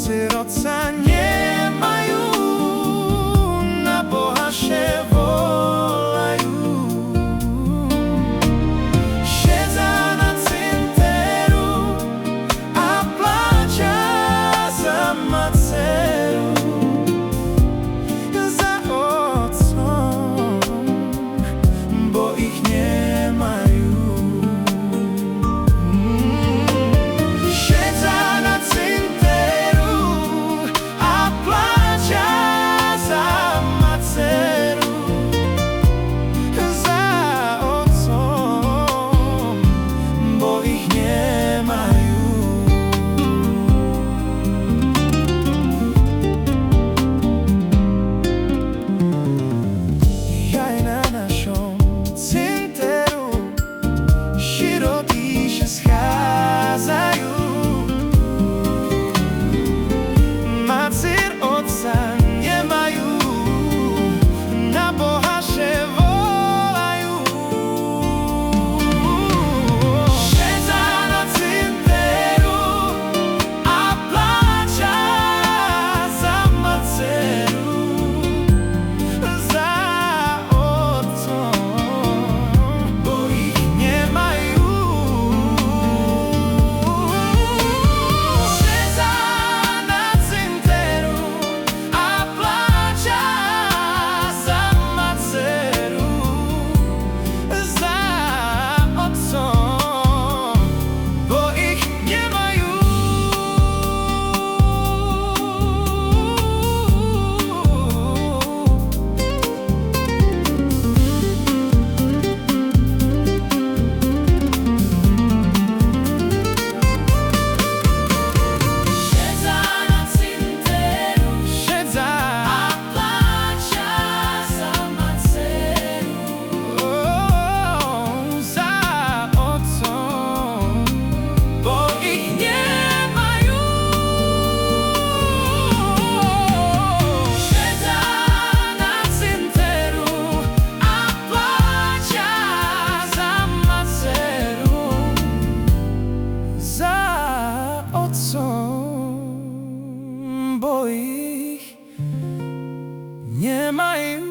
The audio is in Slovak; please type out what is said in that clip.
sirotca nie mają, na Boha się volajú. Siedzą na cynteru a pláča za maceru, za otcom, bo ich nie mają. Siedzą na cynteru a pláča za maceru, za otcom, bo ich nie mają. Aj na našom cynteru široky się schádzajú. Macer otca nemajú, na Boha się volajú. Siedzą na cynteru a pláča za maceru, za otcom, bo ich nie majú. Siedzą na cynteru a pláča za maceru, za otcom, bo ich nie majú. Siedzą na cynteru, siedzą a pláča za maceru, za otcom, bo ich nie majú. Siedzą na cynteru a pláča za maceru, za otcom, bo ich nie majú.